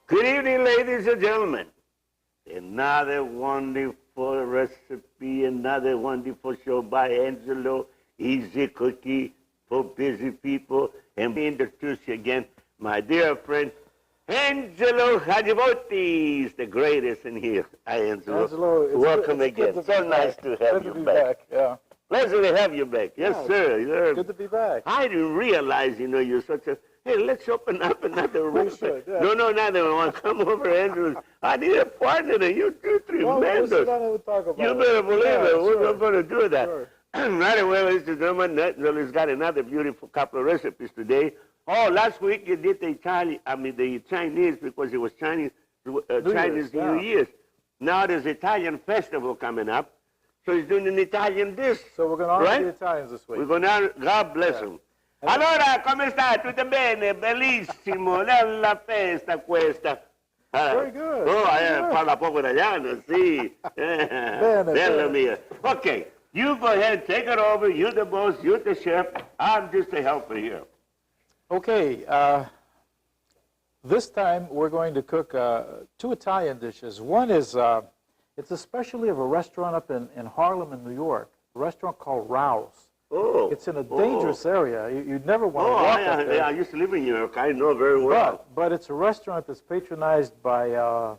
Good evening, ladies and gentlemen. Another wonderful recipe, another wonderful show by Angelo. Easy cookie for busy people. And we introduce you again, my dear friend, Angelo Hajibotis, the greatest in here. Hi, Angelo. Angelo, welcome again. So nice to have you back. Yeah. Pleasure to have you back. Yes, sir. You're good to be back. I didn't realize, you're such a, hey, let's open up another restaurant. Yeah. No, another one. Come over, Andrew. I need a partner. You two, three members. We'll sit down and talk about you better believe it. Sure. We're going to do that. Sure. Right away, ladies and gentlemen, Angelo's got another beautiful couple of recipes today. Oh, last week you did the Chinese because it was Chinese New Year's. Now there's Italian festival coming up. So he's doing an Italian dish. So we're going to honor the Italians this week. We're going to, God bless them. Allora, come sta? Tutto bene? Bellissimo. La festa questa. Very good. Oh, parla poco italiano, sì. Bello mio. Okay, you go ahead, take it over. You're the boss, you're the chef. I'm just a helper here. Okay, this time we're going to cook two Italian dishes. One is, it's a specialty of a restaurant up in Harlem in New York, a restaurant called Rao's. Oh. It's in a dangerous area. You'd never want to walk up there. I used to live in New York. I know very well. But it's a restaurant that's patronized by the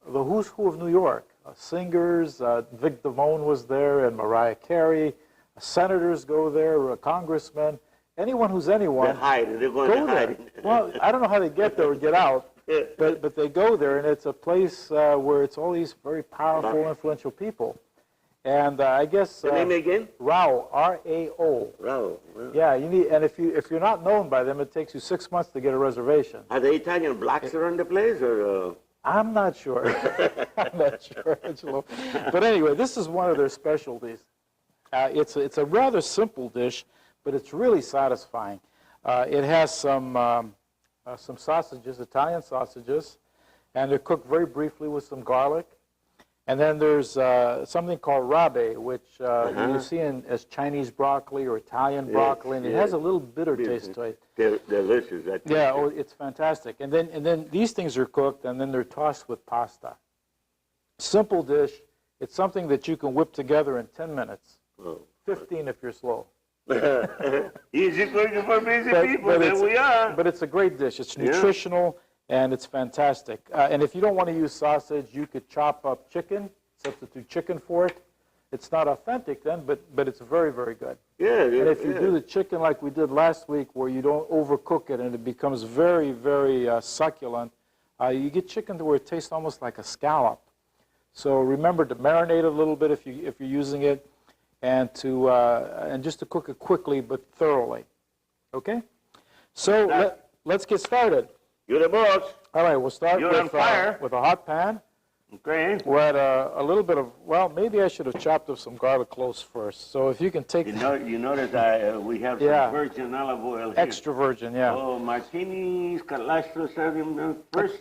who's who of New York. Singers, Vic Damone was there, and Mariah Carey. Senators go there, congressmen. Anyone who's anyone. They're hiding. They're going to hide. Well, I don't know how they get there or get out, but they go there, and it's a place where it's all these very powerful, influential people. And I guess the name again? Rao, R-A-O. Rao. Yeah, you need, and if you're not known by them, it takes you 6 months to get a reservation. Are the Italian blacks around the place, or? I'm not sure. I'm not sure, Angelo. But anyway, this is one of their specialties. It's a rather simple dish, but it's really satisfying. It has some sausages, Italian sausages, and they're cooked very briefly with some garlic. And then there's something called rabe, which you see as Chinese broccoli or Italian broccoli, and it has a little bitter taste to it. Delicious. Yeah, oh, it's fantastic. And then these things are cooked, and then they're tossed with pasta. Simple dish. It's something that you can whip together in 10 minutes. 15 if you're slow. Easy cooking for busy people. There we are. But it's a great dish. It's nutritional. And it's fantastic. And if you don't want to use sausage, you could chop up chicken, substitute chicken for it. It's not authentic then, but it's very, very good. Yeah. And if you do the chicken like we did last week, where you don't overcook it and it becomes very, very succulent, you get chicken to where it tastes almost like a scallop. So remember to marinate it a little bit if you're using it, and just to cook it quickly but thoroughly. Okay? So let's get started. You're the boss. All right, we'll start with a hot pan. Okay. We'll add a little bit of, well, maybe I should have chopped up some garlic cloves first. So if you can take... You notice we have some virgin olive oil here. Extra virgin, yeah. Oh, martinis, cholesterol, sodium, first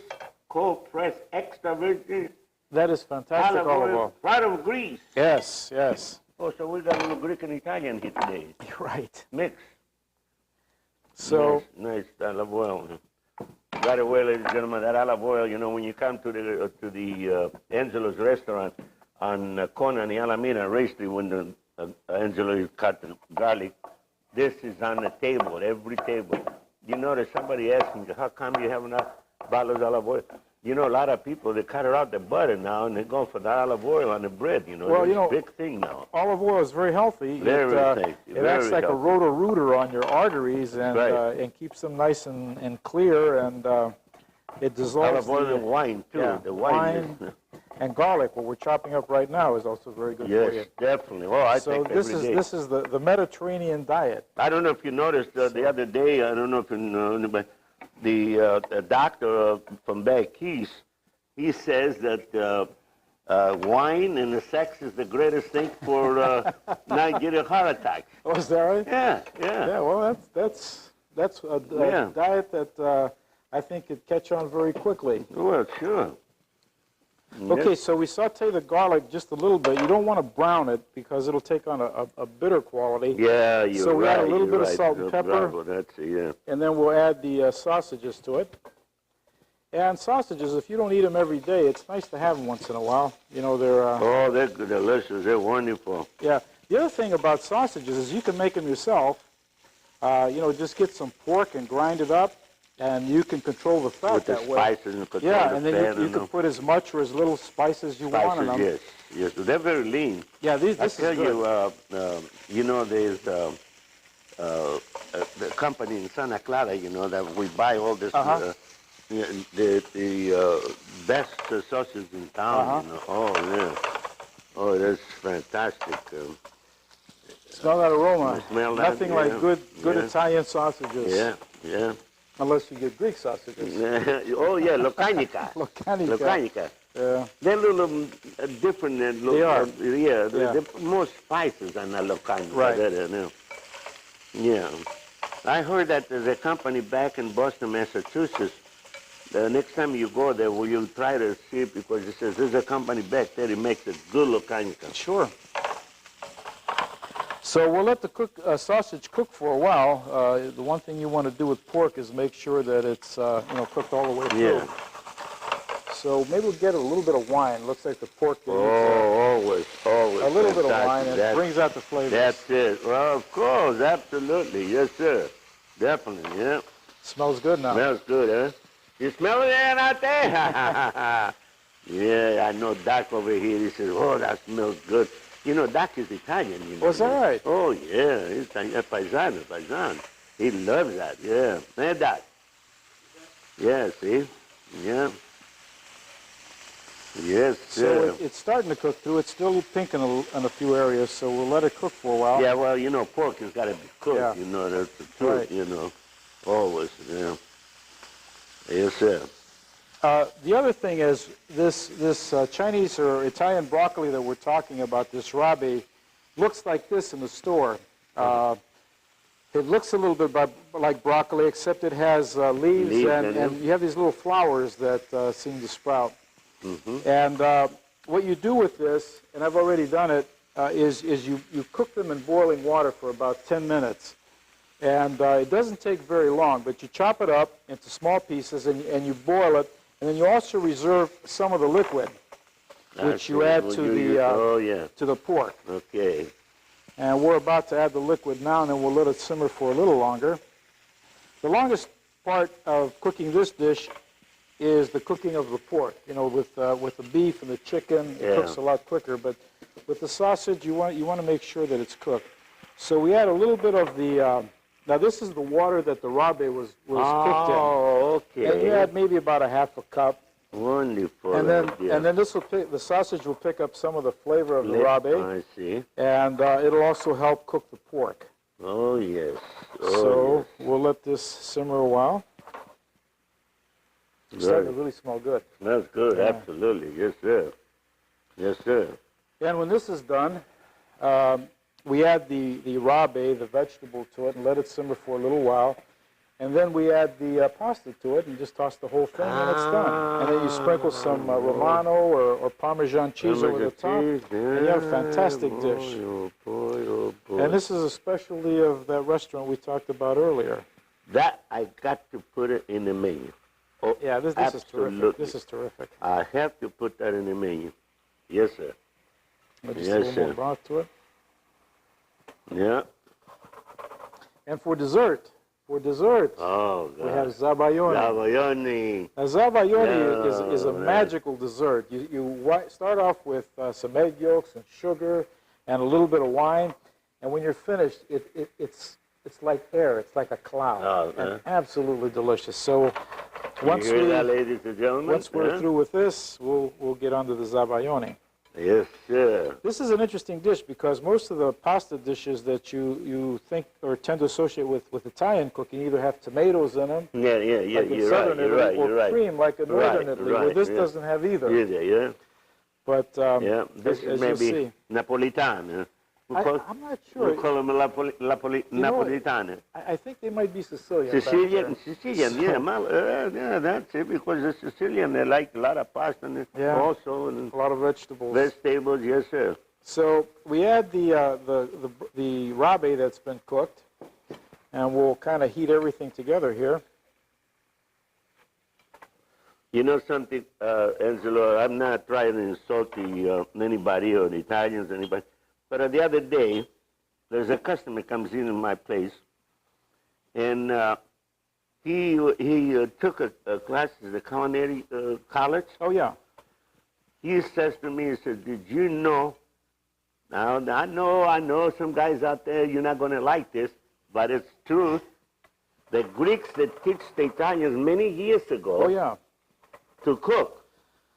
cold pressed extra virgin. That is fantastic olive oil. Right of Greece. Yes, yes. Oh, so we got a little Greek and Italian here today. Right. Mix. So... Nice olive oil. Right away, ladies and gentlemen, that olive oil, when you come to the Angelo's restaurant on Corner and the Alameda Raceway, when Angelo cut the garlic, this is on the table, every table. You notice somebody asked me, how come you have enough bottles of olive oil? A lot of people, they cut out the butter now, and they go for the olive oil on the bread, Well, it's a big thing now. Olive oil is very healthy. Very tasty. It acts like a roto-rooter on your arteries and keeps them nice and clear, and it dissolves. Olive oil and wine, too. Yeah, the wine and garlic, what we're chopping up right now, is also very good for you. Yes, definitely. Well, I take this every day. This is the Mediterranean diet. I don't know if you noticed the other day, I don't know if you know, but the doctor from back east, he says that wine and the sex is the greatest thing for not getting heart attacks. Oh, is that right? Yeah. Yeah, well, that's a diet that I think could catch on very quickly. Well, sure. Okay, so we saute the garlic just a little bit. You don't want to brown it because it'll take on a bitter quality. Yeah, you're right. So we add a little bit of salt and pepper, and then we'll add the sausages to it. And sausages, if you don't eat them every day, it's nice to have them once in a while. You know, they're... oh, they're delicious. They're wonderful. Yeah. The other thing about sausages is you can make them yourself. You know, just get some pork and grind it up, and you can control the fat With that the way. spices and control Yeah, the and fat then you and can put as much or as little spice as you want in them. yes, yes. They're very lean. Yeah, this I is tell good. you, you know, there's the company in Santa Clara, you know, that we buy all this, the best sausages in town, you know. Oh, yeah. Oh, that's fantastic. Smell that aroma. Smell that, Nothing like good yeah. Italian sausages. Yeah, yeah. Unless you get Greek sausages. Oh, yeah, locanica. Locanica. Locanica. Yeah. They're a little different than They are. Yeah, they're more spices than a locanica. Right. Yeah. I heard that there's a company back in Boston, Massachusetts. The next time you go there, will you try to see it, because it says there's a company back there that makes a good locanica. Sure. So we'll let the sausage cook for a while. The one thing you want to do with pork is make sure that it's you know, cooked all the way through. Yeah. So maybe we'll get a little bit of wine. Looks like the pork needs always. a little bit of wine, and it That's, brings out the flavors. That's it. Well, of course, absolutely. Yes, sir. Definitely, yeah. Smells good now. Smells good, huh? You smell it out there? Yeah, I know Doc over here. He says, oh, that smells good. You know, Doc is Italian. You know. Was that right? Oh, yeah. He's paisano. He loves that, yeah. Hey, Doc. Yeah, see? Yeah. Yes, sir. So it's starting to cook through. It's still pink in a few areas, so we'll let it cook for a while. Yeah, well, you know, pork has got to be cooked. Yeah. You know, that's the truth, Right. you know. Always, yeah. Yes, sir. The other thing is this Chinese or Italian broccoli that we're talking about, this rabe, looks like this in the store. It looks a little bit like broccoli, except it has leaves and you have these little flowers that seem to sprout. Mm-hmm. And what you do with this, and I've already done it, is you cook them in boiling water for about 10 minutes. And it doesn't take very long, but you chop it up into small pieces and you boil it, and then you also reserve some of the liquid, which you add to the pork. Okay. And we're about to add the liquid now, and then we'll let it simmer for a little longer. The longest part of cooking this dish is the cooking of the pork. You know, with the beef and the chicken, it cooks a lot quicker. But with the sausage, you want to make sure that it's cooked. So we add a little bit of the. Now this is the water that the rabe was cooked in. Oh, okay. And you add maybe about a half a cup. Wonderful. And then the sausage will pick up some of the flavor of the rabe. I see. And it'll also help cook the pork. Oh yes. So we'll let this simmer a while. It's starting to really smell good. Smells good, absolutely. Yes, sir. Yes, sir. And when this is done, we add the rabe, the vegetable, to it and let it simmer for a little while. And then we add the pasta to it and just toss the whole thing and it's done. And then you sprinkle some Romano or Parmesan cheese over the top, and you have a fantastic dish. Oh boy, oh boy. And this is a specialty of that restaurant we talked about earlier. That, I got to put it in the menu. Oh, yeah, this is terrific. This is terrific. I have to put that in the menu. Yes, sir. Just a little more broth to it. Yeah. And for dessert, oh, God. We have zabayoni. Zabayoni. Now, zabayoni is a magical dessert. You start off with some egg yolks and sugar and a little bit of wine, and when you're finished, it's like air. It's like a cloud. And absolutely delicious. So once ladies and gentlemen? Once we're through with this, we'll get on to the zabayoni. Yes, sir. This is an interesting dish because most of the pasta dishes that you think or tend to associate with Italian cooking either have tomatoes in them, like in southern Italy, or cream, like in northern Italy, where this doesn't have either. Yeah. But this is maybe Napolitana. I'm not sure. We call them Napolitana. I think they might be Sicilian. Sicilian, yeah, that's it, because the Sicilian, they like a lot of pasta and also. And a lot of vegetables. Vegetables, yes, sir. So we add the rabe that's been cooked, and we'll kind of heat everything together here. You know something, Angelo, I'm not trying to insult anybody or the Italians or anybody, but the other day, there's a customer comes in my place, and he took a class at the culinary college. Oh, yeah. He says to me, he says, did you know, now I know some guys out there, you're not going to like this, but it's true. The Greeks that teach the Italians many years ago Oh, yeah. to cook.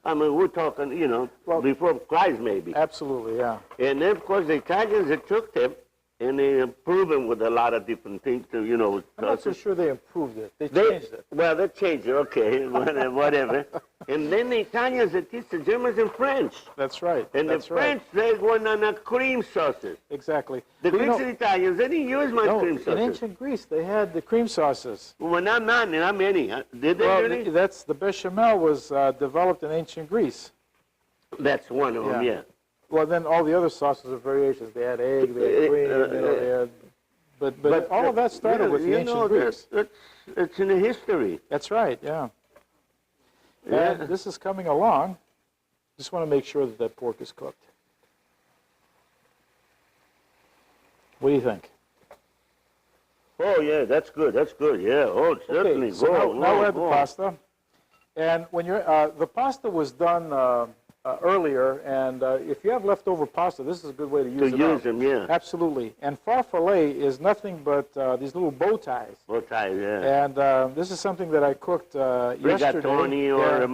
I mean, we're talking, you know, Well, before Christ maybe. Absolutely, yeah. And then, of course, the Italians that took them, and they improved them with a lot of different things, to, you know. I'm not so sure they improved it. They changed it. Well, they changed it, okay, whatever. And then the Italians that teach the Germans and French. That's right. And That's the French, they went on the cream sauces. Exactly. The But you Greeks know- and Italians, they didn't use much No, cream in sauces. ancient Greece, they had the cream sauces. Well, not many. Huh? Did they Well, really? that's the bechamel was developed in ancient Greece. That's one of them, yeah. Well, then all the other sauces are variations. They had egg, they had cream, they had. But all of that started with the ancient Greeks. It's in the history. That's right. Yeah. Yeah. And this is coming along. Just want to make sure that that pork is cooked. What do you think? Oh, yeah, that's good. That's good. Yeah. Oh, certainly. Okay, so now we're at the pasta. And when you're, the pasta was done earlier, and if you have leftover pasta, this is a good way to use it. To use them, yeah. Absolutely. And farfalle is nothing but these little bow ties. Bow ties, yeah. And this is something that I cooked yesterday. Rigatoni or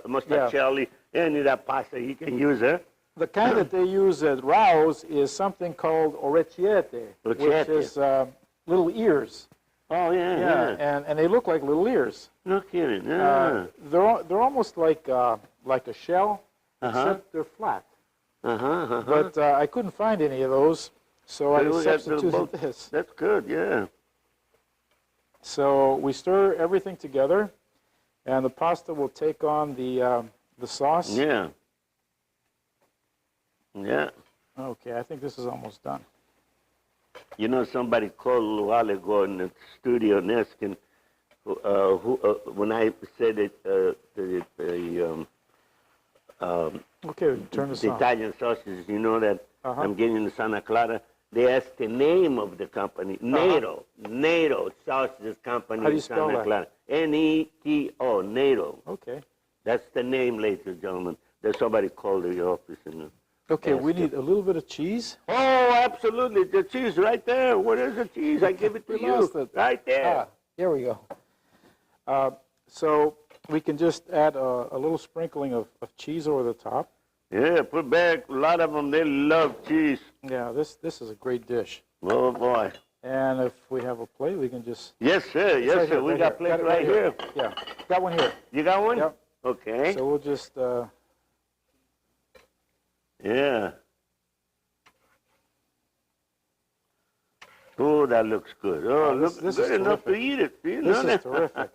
mostacelli, any of that pasta you can use it. The kind that they use at Rao's is something called orecchiette, which is little ears. Oh, yeah. And they look like little ears. No kidding. Yeah. They're almost like a shell, except they're flat. But I couldn't find any of those, so I substituted this. That's good, yeah. So we stir everything together, and the pasta will take on the sauce. Yeah. Yeah. Okay, I think this is almost done. You know, somebody called a while ago in the studio and asking when I said it, Okay, turn this the on. Italian sausages, you know that I'm getting the Santa Clara. They asked the name of the company, NATO Sausages Company. How do you spell Santa that? Clara. N-E-T-O, NATO. Okay. That's the name, ladies and gentlemen. There's somebody called the office. Okay, we need a little bit of cheese. Oh, absolutely. The cheese right there. What is the cheese? I give it to We you. lost it. Right there. Here we go. So we can just add a little sprinkling of cheese over the top. Yeah, put back. A lot of them, they love cheese. Yeah, this is a great dish. Oh, boy. And if we have a plate, we can just... Yes, sir. Yes, right sir. here, We right got here. plate Got it right here. Yeah, got one here. You got one? Yep. Okay. So we'll just... Yeah. Oh, that looks good. Oh, this looks is good enough to terrific. eat it. See? This is terrific.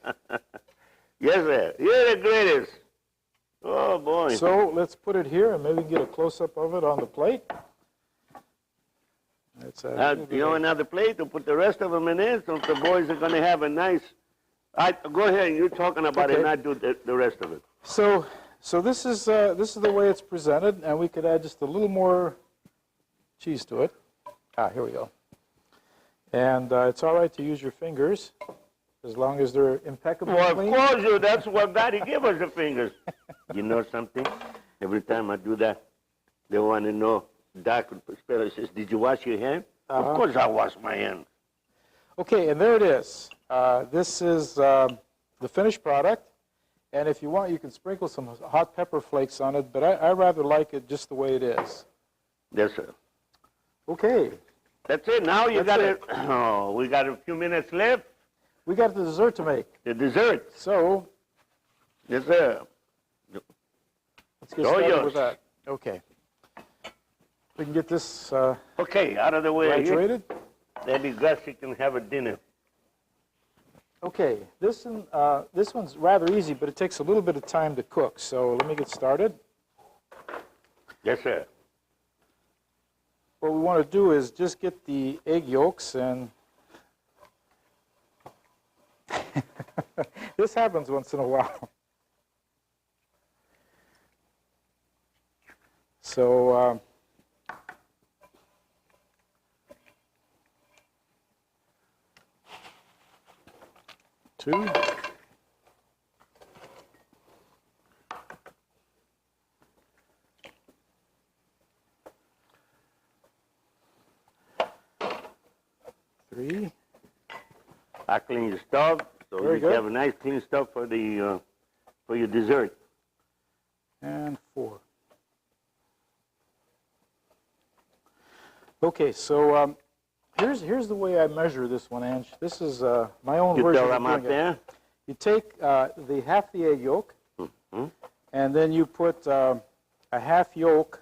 Yes, sir. You're the greatest. Oh, boy. So let's put it here, and maybe we can get a close-up of it on the plate. It's you know, another plate to put the rest of them in there, so the boys are going to have a nice... go ahead, you're talking about it, and I do the rest of it. So this is the way it's presented, and we could add just a little more cheese to it. Here we go. And it's all right to use your fingers, as long as they're impeccably clean. Well, of course, that's what Daddy gave us, the fingers. You know something? Every time I do that, they want to know. Doc says, did you wash your hand? Of course I wash my hands. Okay, and there it is. This is the finished product. And if you want, you can sprinkle some hot pepper flakes on it, but I rather like it just the way it is. Yes, sir. Okay. That's it. Now you got That's it. Oh, we got a few minutes left. We got the dessert to make. The dessert. So Yes, sir. let's get started with that. Okay. We can get this Okay, out of the way. graduated. Maybe Gussie can have a dinner. Okay, this one's rather easy, but it takes a little bit of time to cook. So let me get started. Yes, sir. What we want to do is just get the egg yolks, and this happens once in a while. So, 2. 3. I clean your stove, so Very you good. have a nice clean stove for the for your dessert. And 4. Okay, so here's the way I measure this one, Ange. This is my own You version throw of them out doing it. there. You take half the egg yolk, and then you put a half yolk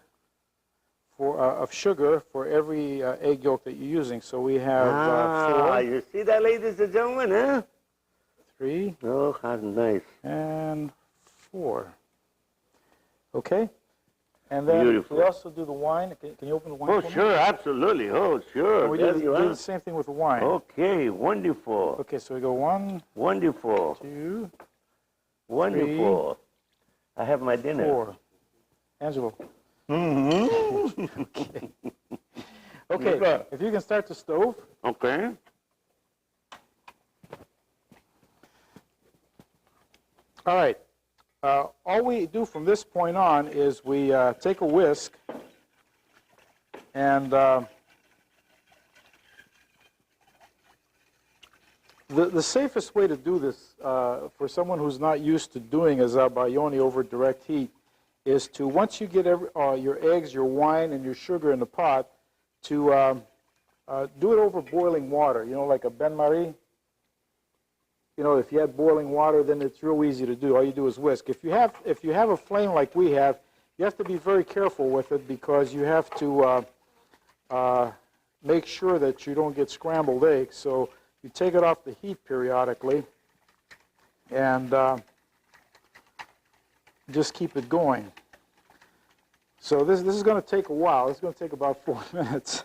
of sugar for every egg yolk that you're using. So we have 4, You see that, ladies and gentlemen, huh? 3, Oh, how nice. and 4. Okay? And then Beautiful. we also do the wine. Can you open the wine Oh, for me? sure, absolutely. Oh, sure. And we There do you do are. the same thing with the wine. Okay, wonderful. Okay, so we go 1, Wonderful. 2, Wonderful. I have my dinner. 4. Angelo. Mm-hmm. Okay, Okay. if you can start the stove. Okay. All right. All we do from this point on is we take a whisk and the safest way to do this for someone who's not used to doing a zabaione over direct heat is to, once you get your eggs, your wine, and your sugar in the pot, to do it over boiling water, like a bain-marie. If you had boiling water, then it's real easy to do. All you do is whisk. If you have a flame like we have, you have to be very careful with it because you have to make sure that you don't get scrambled eggs. So you take it off the heat periodically and just keep it going. So this is going to take a while. It's going to take about 4 minutes,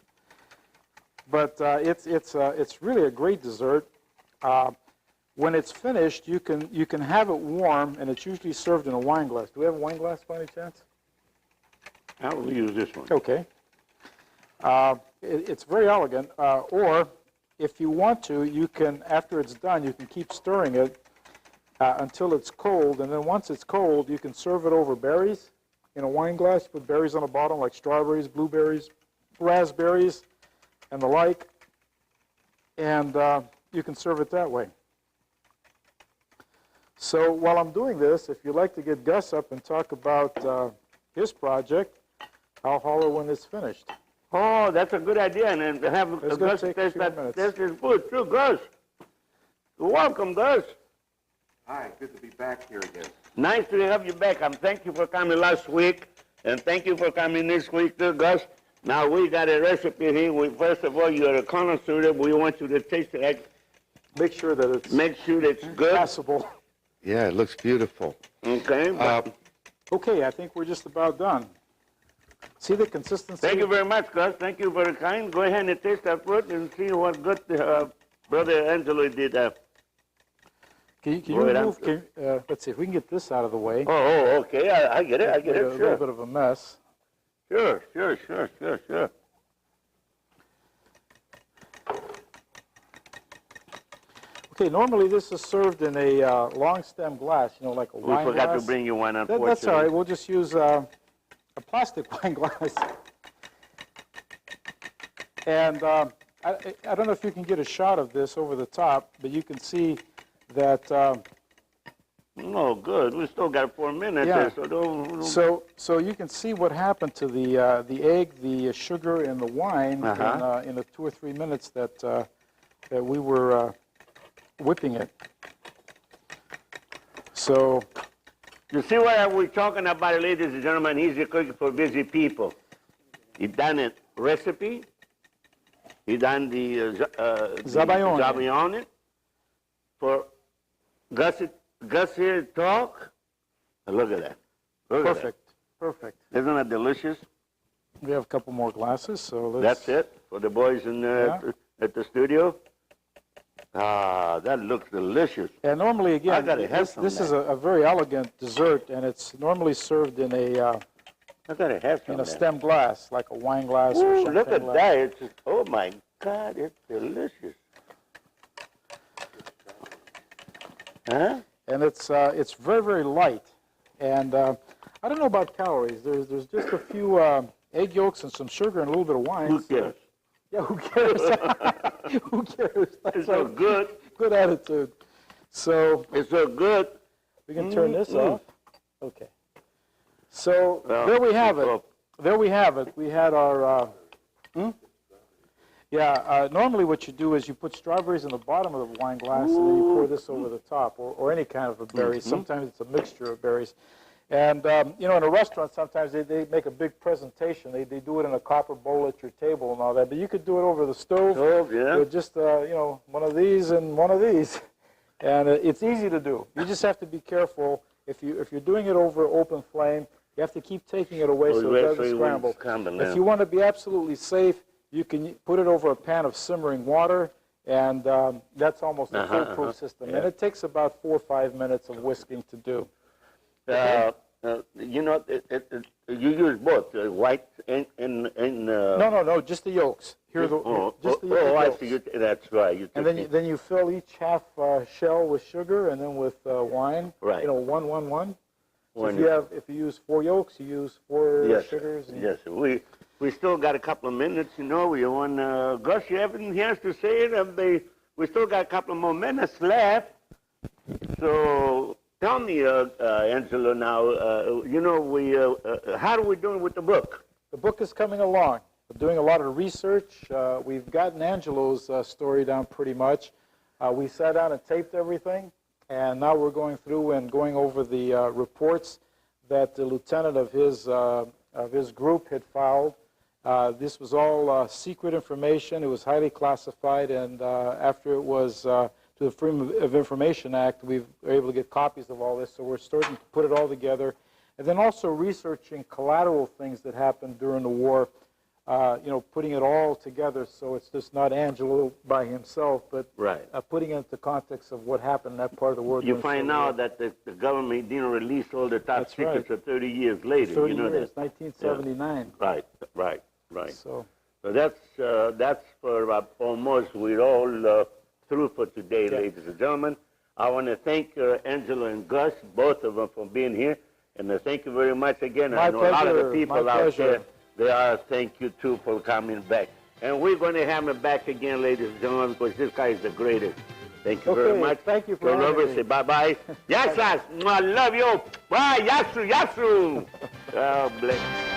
but it's really a great dessert. When it's finished, you can have it warm, and it's usually served in a wine glass. Do we have a wine glass by any chance? I will use this one. Okay. It's very elegant. Or if you want to, you can, after it's done, you can keep stirring it until it's cold, and then once it's cold, you can serve it over berries in a wine glass. Put berries on the bottom like strawberries, blueberries, raspberries, and the like, and you can serve it that way. So while I'm doing this, if you'd like to get Gus up and talk about his project, I'll holler when it's finished. Oh, that's a good idea. And then have It's gonna Gus take a taste few that minutes. taste his food. Sure, Gus. You're welcome, Gus. Hi, good to be back here again. Nice to have you back. Thank you for coming last week, and thank you for coming this week too, Gus. Now we got a recipe here. First of all, you're a connoisseur. We want you to taste it. Make sure that it's Make sure it's good. passable. Yeah, it looks beautiful. Okay. Okay, I think we're just about done. See the consistency? Thank you very much, Gus. Thank you for the kind. Go ahead and taste that fruit and see what good Brother Angelo did. Can you Go ahead, remove, let's see if we can get this out of the way. Oh, okay. I get it. I get Made it. a little Sure. bit of a mess. Sure. Okay, normally this is served in a long stem glass, like a We wine forgot glass. to bring you one, unfortunately. That's all right. We'll just use a plastic wine glass. And I don't know if you can get a shot of this over the top, but you can see that. Oh, good. We still got 4 minutes. Yeah. So don't. So you can see what happened to the egg, the sugar, and the wine in the 2 or 3 minutes that we were whipping it. So You see what we're talking about, ladies and gentlemen? Easy cooking for busy people. He done a recipe. He done the zabaione. For Gus here talk. Look at that. Look at that. Perfect. Isn't that delicious? We have a couple more glasses, so let's. That's it for the boys in at the studio. Ah, that looks delicious. And normally, again, I gotta have some of this is a very elegant dessert, and it's normally served in I gotta have some in a of that. stem glass, like a wine glass or Ooh, champagne look at glass. that. It's just, oh my God, it's delicious. Huh? And it's very, very light. And I don't know about calories. There's just a few egg yolks and some sugar and a little bit of wine. Who cares? Yeah, who cares? Who cares? That's It's so right. good. Good attitude. So It's so good. we can turn this off. Okay. So there we have it. There we have it. We had our. Normally what you do is you put strawberries in the bottom of the wine glass, and then you pour this over the top, or any kind of a berry. Sometimes it's a mixture of berries. And, in a restaurant, sometimes they make a big presentation. They do it in a copper bowl at your table and all that. But you could do it over the stove with just, one of these and one of these. And it's easy to do. You just have to be careful. If you're doing it over open flame, you have to keep taking it away so it doesn't scramble. If you want to be absolutely safe, you can put it over a pan of simmering water, and that's almost a foolproof system. And it takes about 4 or 5 minutes of whisking to do. You use both white and No, just the yolks. Here are the just the yolks. I see. That's right. And then you fill each half shell with sugar, and then with wine. Right. One. So if you use 4 yolks, you use 4 sugars. And yes. We still got a couple of minutes. We want Gus. You have anything else to say? We still got a couple of more minutes left. So tell me, Angelo. Now, how are we doing with the book? The book is coming along. We're doing a lot of research. We've gotten Angelo's story down pretty much. We sat down and taped everything, and now we're going through and going over the reports that the lieutenant of his group had filed. This was all secret information. It was highly classified, and after it was to the Freedom of Information Act, we were able to get copies of all this, so we're starting to put it all together. And then also researching collateral things that happened during the war, putting it all together so it's just not Angelo by himself, but putting it into context of what happened in that part of the world. You find out that the government didn't release all the top secrets until 30 years later. 30 years, 1979. Right. So that's for almost we're all through for today, ladies and gentlemen. I want to thank Angelo and Gus, both of them, for being here, and thank you very much again. I know a lot of the people out there. They are. Thank you too for coming back, and we're going to have him back again, ladies and gentlemen, because this guy is the greatest. Thank you very much. Thank you for having me. Say bye-bye. Yes, I love you. Bye, Yasu. God bless.